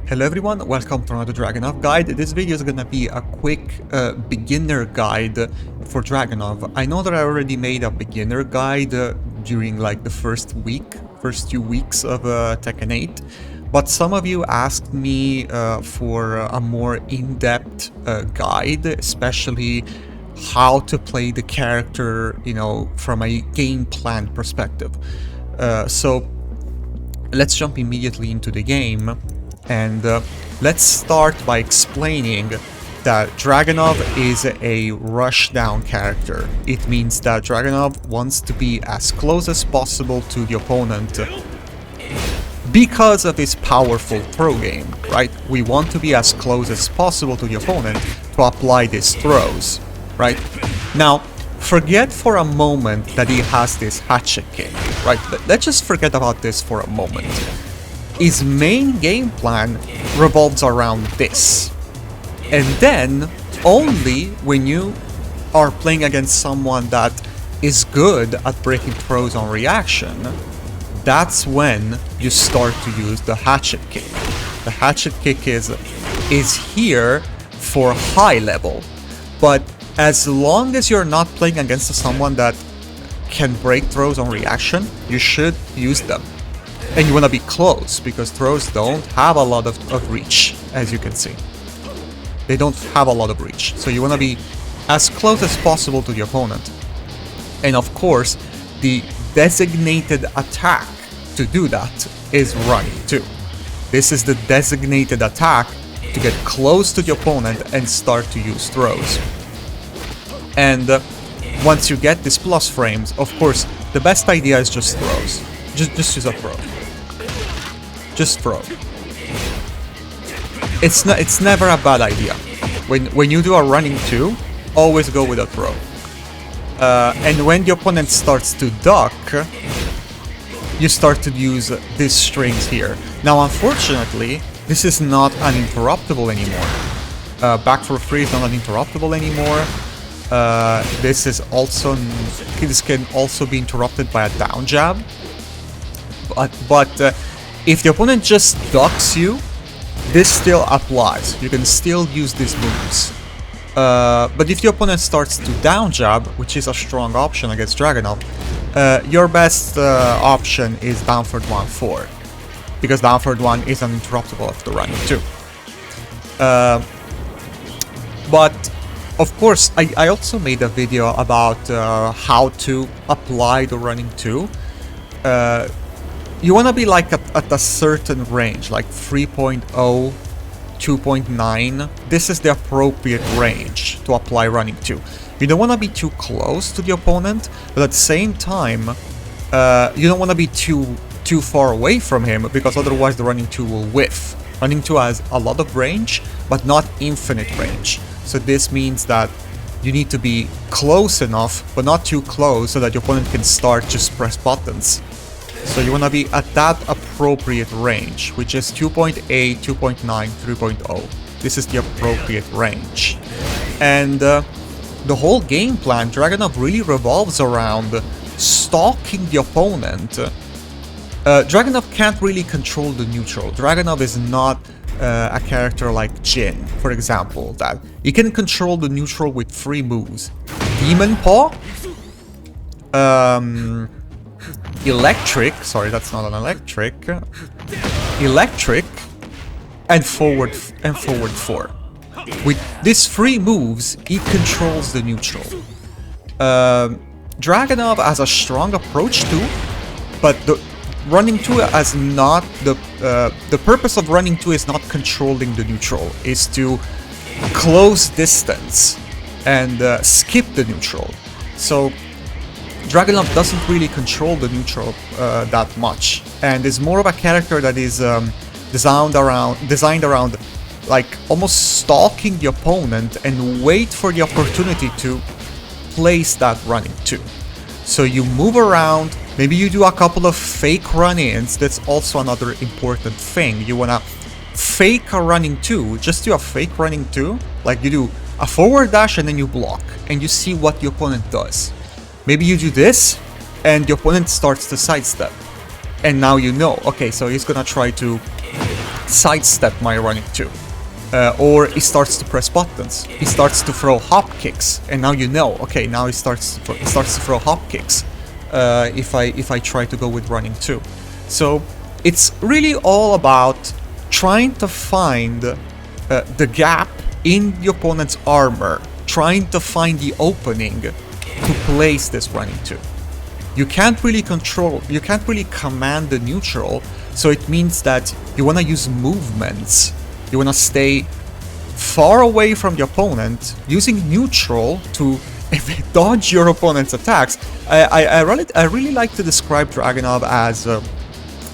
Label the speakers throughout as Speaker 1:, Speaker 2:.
Speaker 1: Hello everyone, welcome to another Dragunov guide. This video is gonna be a quick beginner guide for Dragunov. I know that I already made a beginner guide during like the first few weeks of Tekken 8, but some of you asked me for a more in-depth guide, especially how to play the character, you know, from a game plan perspective. So let's jump immediately into the game. And let's start by explaining that Dragunov is a rushdown character. It means that Dragunov wants to be as close as possible to the opponent because of his powerful throw game, right? We want to be as close as possible to the opponent to apply these throws, right? Now, forget for a moment that he has this hatchet kick, right? Let's just forget about this for a moment. His main game plan revolves around this. And then, only when you are playing against someone that is good at breaking throws on reaction, that's when you start to use the hatchet kick. The hatchet kick is here for high level, but as long as you're not playing against someone that can break throws on reaction, you should use them. And you want to be close, because throws don't have a lot of reach, as you can see. They don't have a lot of reach, so you want to be as close as possible to the opponent. And of course, the designated attack to do that is running 2. This is the designated attack to get close to the opponent and start to use throws. And once you get these plus frames, of course, the best idea is just throws. Just use a throw. Just throw. It's never a bad idea. When you do a running 2, always go with a throw. And when the opponent starts to duck, you start to use these strings here. Now, unfortunately, this is not uninterruptible anymore. Back for free is not uninterruptible anymore. This can also be interrupted by a down jab. But if the opponent just ducks you, this still applies. You can still use these moves. But if the opponent starts to down jab, which is a strong option against Dragunov, your best option is down forward 1-4, because down forward 1 is uninterruptible after running 2. But of course, I also made a video about how to apply the running 2. You want to be like at a certain range, like 3.0, 2.9. This is the appropriate range to apply running 2. You don't want to be too close to the opponent, but at the same time, you don't want to be too far away from him, because otherwise the running 2 will whiff. Running 2 has a lot of range, but not infinite range. So this means that you need to be close enough, but not too close, so that your opponent can start just press buttons. So you want to be at that appropriate range, which is 2.8, 2.9, 3.0. This is the appropriate range. And the whole game plan, Dragunov, really revolves around stalking the opponent. Dragunov can't really control the neutral. Dragunov is not a character like Jin, for example, that he can control the neutral with 3 moves. Demon Paw, Electric, sorry, that's not an electric. Electric, and forward 4. With these 3 moves, he controls the neutral. Dragunov has a strong approach too, but the running 2 has not the purpose of running 2 is not controlling the neutral, is to close distance and skip the neutral. So Dragunov doesn't really control the neutral that much, and is more of a character that is designed around like almost stalking the opponent and wait for the opportunity to place that running 2. So you move around, maybe you do a couple of fake run-ins. That's also another important thing. You wanna fake a running 2, just do a fake running 2, like you do a forward dash and then you block, and you see what the opponent does. Maybe you do this, and the opponent starts to sidestep. And now you know, okay, so he's gonna try to sidestep my running 2. Or he starts to press buttons. He starts to throw hop kicks, and now you know. Okay, now he starts to throw hop kicks. If I try to go with running 2, so it's really all about trying to find the gap in the opponent's armor, trying to find the opening to place this running 2. You can't really command the neutral, so it means that you want to use movements. You want to stay far away from the opponent, using neutral to dodge your opponent's attacks. I really like to describe Dragunov as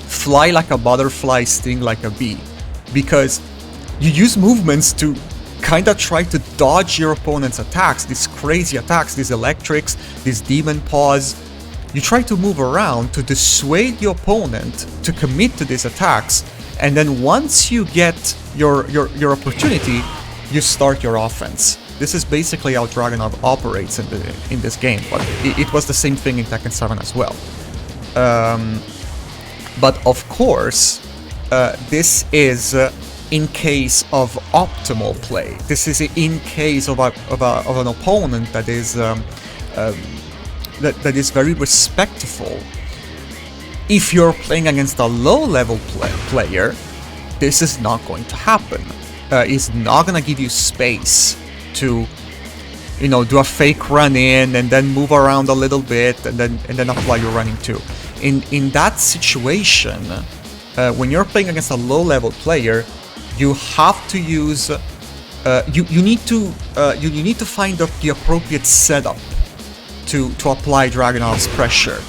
Speaker 1: fly like a butterfly, sting like a bee, because you use movements to kind of try to dodge your opponent's attacks, these crazy attacks, these electrics, these demon paws. You try to move around to dissuade the opponent to commit to these attacks, and then once you get your opportunity, you start your offense. This is basically how Dragunov operates in this game, but it was the same thing in Tekken 7 as well. But of course, this is in case of optimal play. This is in case of an opponent that is that is very respectful. If you're playing against a low-level player, this is not going to happen. He's not gonna give you space to, you know, do a fake run in and then move around a little bit and then apply your running 2. In that situation, when you're playing against a low-level player, you have to use you need to find the appropriate setup to apply Dragunov's pressure.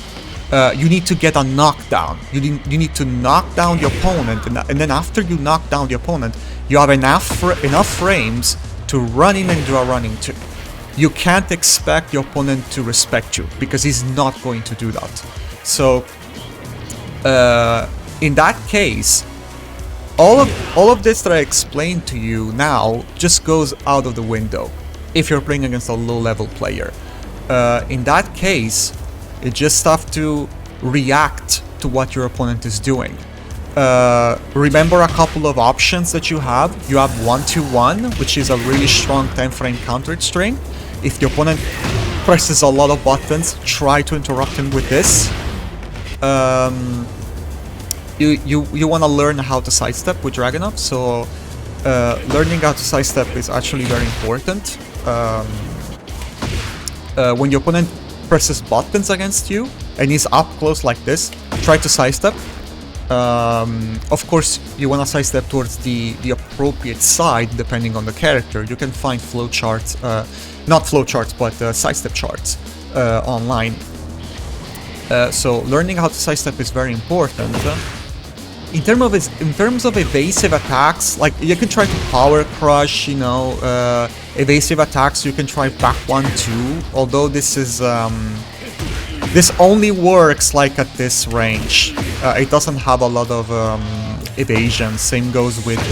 Speaker 1: You need to get a knockdown. You need to knock down the opponent, and then after you knock down the opponent, you have enough frames to run in and do a running 2. You can't expect the opponent to respect you, because he's not going to do that. So in that case, all of this that I explained to you now just goes out of the window if you're playing against a low-level player. In that case, you just have to react to what your opponent is doing. Remember a couple of options that you have. You have 1-2-1, which is a really strong 10-frame counter string. If the opponent presses a lot of buttons, try to interrupt him with this. You want to learn how to sidestep with Dragunov, so learning how to sidestep is actually very important. When your opponent presses buttons against you and he's up close like this, try to sidestep. Of course, you want to sidestep towards the appropriate side depending on the character. You can find flowcharts, not flowcharts, but sidestep charts online. So learning how to sidestep is very important. In terms of evasive attacks, like you can try to power crush, you know, evasive attacks. You can try back 1-2, although this is this only works like at this range. It doesn't have a lot of evasion. Same goes with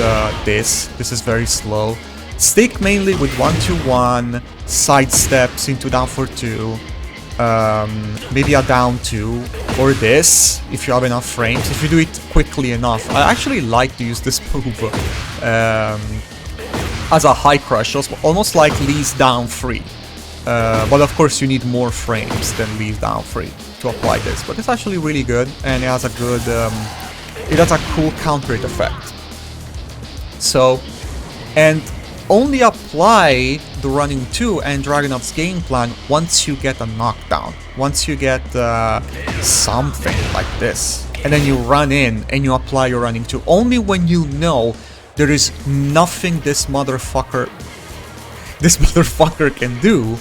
Speaker 1: this. This is very slow. Stick mainly with 1-2-1, side steps into down for 2. Maybe a down 2, or this if you have enough frames, if you do it quickly enough. I actually like to use this move as a high crush, almost like Lee's down 3. But of course you need more frames than Lee's down 3 to apply this, but it's actually really good, and it has a good it has a cool counter hit effect. So, and only apply the running 2 and Dragunov's game plan once you get a knockdown, once you get something like this, and then you run in and you apply your running 2. Only when you know there is nothing this motherfucker can do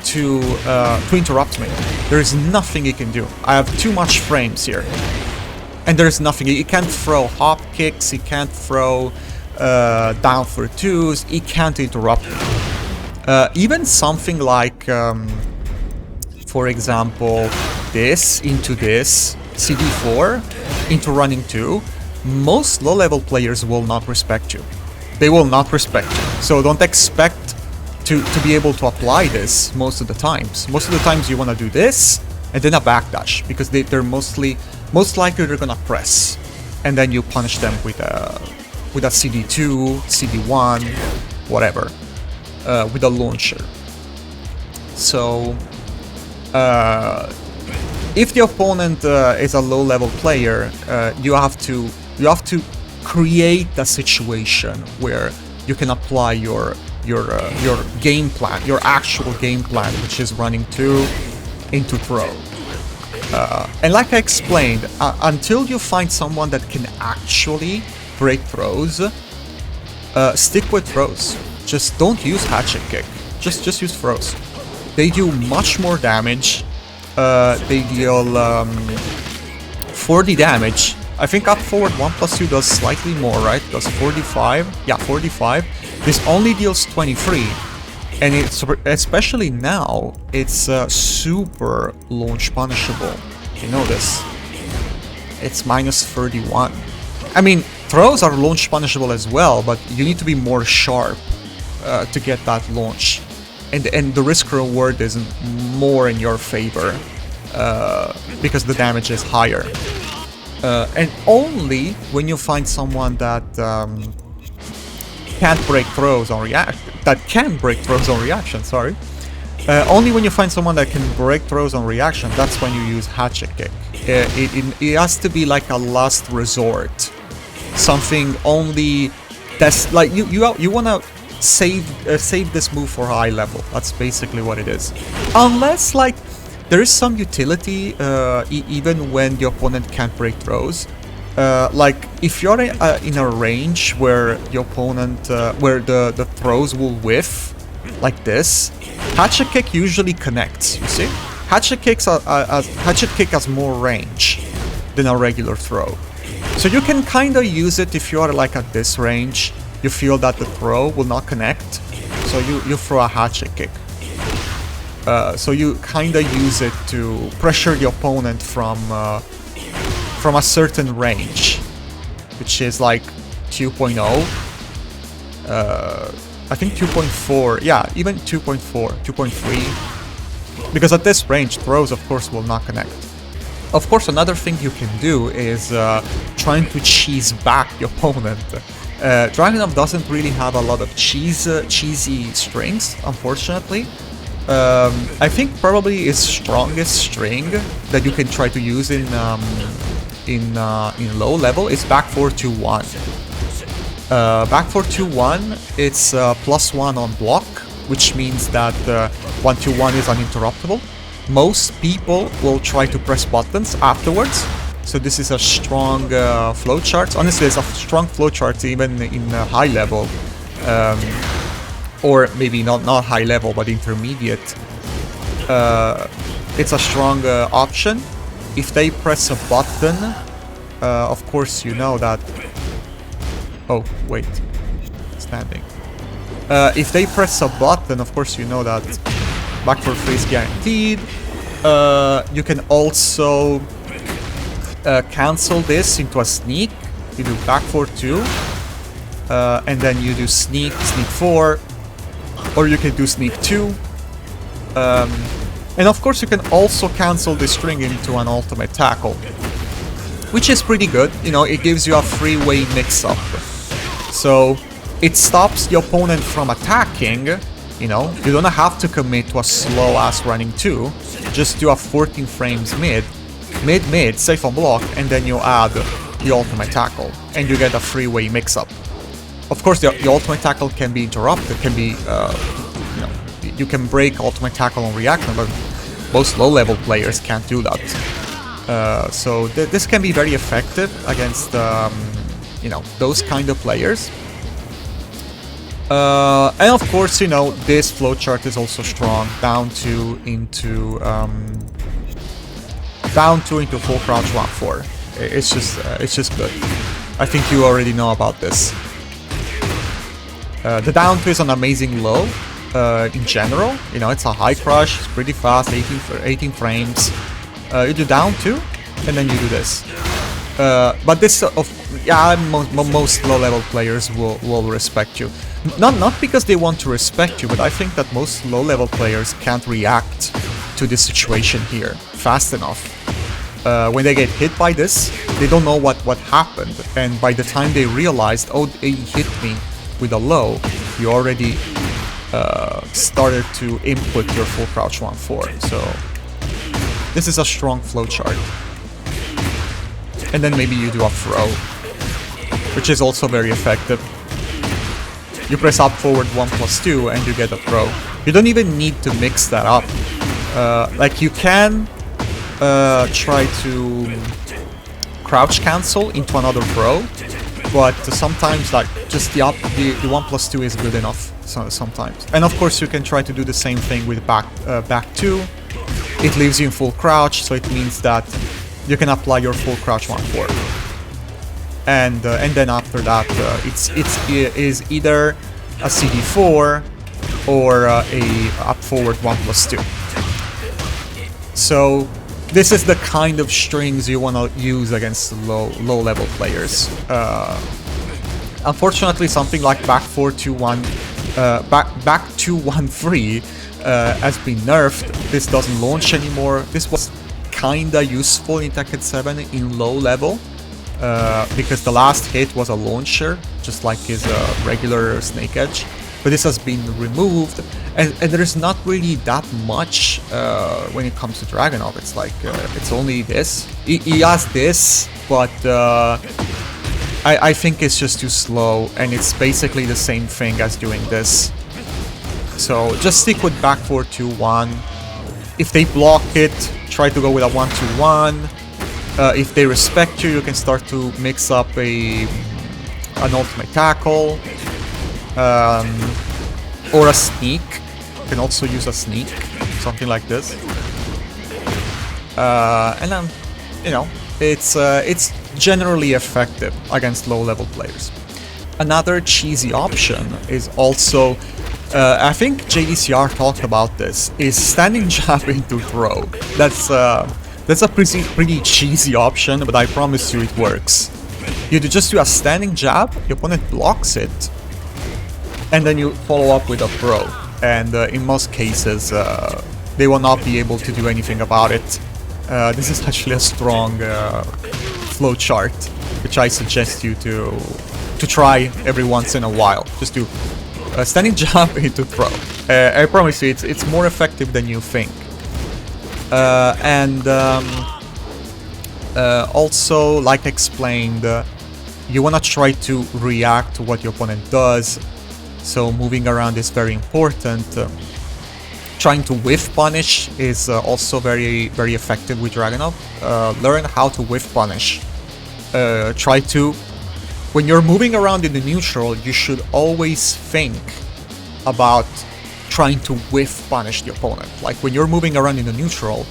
Speaker 1: to interrupt me. There is nothing he can do. I have too much frames here, and there is nothing. He can't throw hop kicks. He can't throw down for 2s, he can't interrupt me. Even something like, for example, this into this, CD4 into running 2, most low-level players will not respect you. They will not respect you. So don't expect to be able to apply this most of the times. Most of the times you want to do this and then a backdash, because most likely they're gonna press. and then you punish them with a CD2, CD1, whatever, with a launcher. So if the opponent is a low-level player, you have to create a situation where you can apply your game plan, your actual game plan, which is running 2 into throw. And like I explained, until you find someone that can actually break throws, stick with throws. Just don't use hatchet kick. Just use throws. They do much more damage. They deal 40 damage. I think up forward 1+2 does slightly more, right? Does 45? Yeah, 45. This only deals 23. And it's, especially now, it's super launch punishable. You know this. It's -31. I mean, throws are launch punishable as well, but you need to be more sharp to get that launch. And the risk reward is more in your favor because the damage is higher. And only when you find someone that can't break throws on reaction, sorry. Only when you find someone that can break throws on reaction, that's when you use hatchet kick. It has to be like a last resort. Something only that's like you wanna save this move for high level. That's basically what it is. Unless like there is some utility even when the opponent can't break throws. Like if you're in a range where the opponent where the throws will whiff like this, hatchet kick usually connects. You see, hatchet kick has more range than a regular throw. So you can kind of use it if you are like at this range. You feel that the throw will not connect, so you throw a hatchet kick. So you kind of use it to pressure the opponent from a certain range, which is like 2.0. I think 2.4. Yeah, even 2.4, 2.3. Because at this range, throws of course will not connect. Of course, another thing you can do is trying to cheese back the opponent. Dragunov doesn't really have a lot of cheesy strings, unfortunately. I think probably his strongest string that you can try to use in low level is back 4-2-1. Back 4-2-1, it's +1 on block, which means that 1-2-1 is uninterruptible. Most people will try to press buttons afterwards, so this is a strong flowchart. Honestly, it's a strong flowchart even in high level, or maybe not high level, but intermediate. It's a strong option. If they press a button, of course you know that... Oh, wait. Standing. If they press a button, of course you know that back for 3 is guaranteed. You can also cancel this into a sneak. You do back 4-2, and then you do sneak 4, or you can do sneak 2. And of course you can also cancel this string into an ultimate tackle, which is pretty good. You know, it gives you a three-way mix-up. So it stops the opponent from attacking. You know, you don't have to commit to a slow-ass running 2. Just do a 14 frames mid, safe on block, and then you add the ultimate tackle, and you get a three-way mix-up. Of course, the ultimate tackle can be interrupted, can be, you know, you can break ultimate tackle on reaction, but most low-level players can't do that. So this can be very effective against, you know, those kind of players. And of course, you know, this flowchart is also strong. Down 2 into full crouch 1-4. It's just good. I think you already know about this. The down 2 is an amazing low. In general, you know, it's a high crush. It's pretty fast, 18 frames. You do down 2, and then you do this. But this, most low-level players will respect you. Not because they want to respect you, but I think that most low-level players can't react to this situation here fast enough. when they get hit by this, they don't know what happened, and by the time they realized, oh, they hit me with a low, you already started to input your full crouch 1-4. So this is a strong flowchart. And then maybe you do a throw, which is also very effective. You press up forward 1+2 and you get a throw. You don't even need to mix that up. Like you can try to crouch cancel into another throw, but sometimes like just the 1+2 is good enough sometimes. And of course you can try to do the same thing with back 2. It leaves you in full crouch, so it means that you can apply your full crouch 1-4. And then after that it is either a CD4 or a up forward 1+2. So this is the kind of strings you want to use against low level players. Unfortunately, something like back 4-2-1, back 2-1-3 has been nerfed. This doesn't launch anymore. This was kinda useful in Tekken 7 in low level, because the last hit was a launcher, just like his regular Snake Edge. But this has been removed, and there is not really that much when it comes to Dragunov. It's like, it's only this. He has this, but I think it's just too slow, and it's basically the same thing as doing this. So just stick with back 4-2-1. If they block it, try to go with a 1-2-1. If they respect you, you can start to mix up an ultimate tackle. Or a sneak. You can also use a sneak, something like this. And then, you know, it's generally effective against low-level players. Another cheesy option is also, I think JDCR talked about this, is standing jab into throw. That's a pretty cheesy option, but I promise you it works. You just do a standing jab, your opponent blocks it, and then you follow up with a throw. And in most cases, they will not be able to do anything about it. This is actually a strong flowchart, which I suggest you to try every once in a while. Just do a standing jab into throw. I promise you, it's more effective than you think. Also, like explained, you want to try to react to what your opponent does. So moving around is very important. Trying to whiff punish is also very effective with Dragunov. Learn how to whiff punish. Try to... When you're moving around in the neutral, you should always think about trying to whiff punish the opponent. Like when you're moving around in the neutral,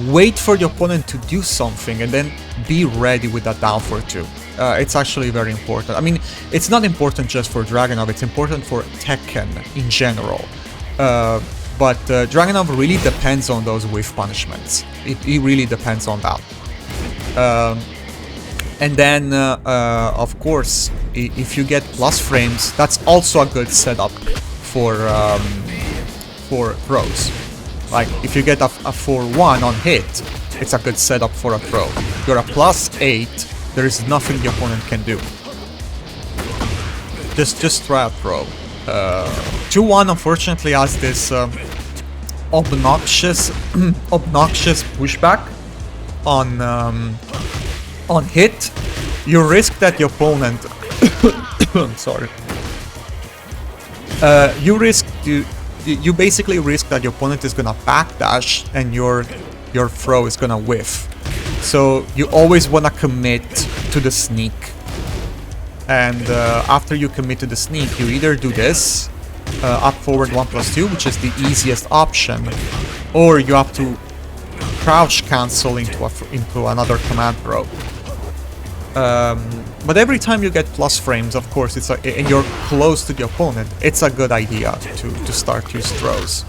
Speaker 1: wait for the opponent to do something and then be ready with that down for 2. It's actually very important. I mean, it's not important just for Dragunov, it's important for Tekken in general. But Dragunov really depends on those whiff punishments. It really depends on that. And then, of course, if you get plus frames, that's also a good setup for throws. Like, if you get a 4-1 on hit, it's a good setup for a throw. You're a +8, there is nothing the opponent can do. Just try a throw. 2-1 unfortunately has this obnoxious pushback on hit. You risk that the opponent sorry. You basically risk that your opponent is gonna backdash and your throw is gonna whiff. So you always wanna commit to the sneak. And after you commit to the sneak, you either do this, up forward 1+2, which is the easiest option, or you have to crouch cancel into another command throw. But every time you get plus frames, of course, and you're close to the opponent, it's a good idea to start use throws.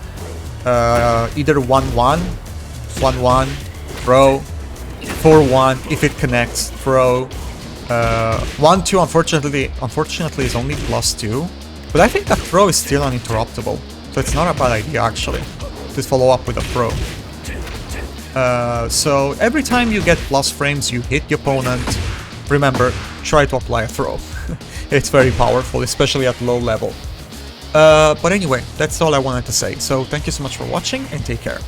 Speaker 1: Either 1-1, 1-1, throw, 4-1, if it connects, throw. 1-2, unfortunately, is only +2, but I think that throw is still uninterruptible, so it's not a bad idea actually. Just follow up with a throw. So every time you get plus frames, you hit the opponent, remember, try to apply a throw. It's very powerful, especially at low level. But anyway, that's all I wanted to say. So thank you so much for watching and take care.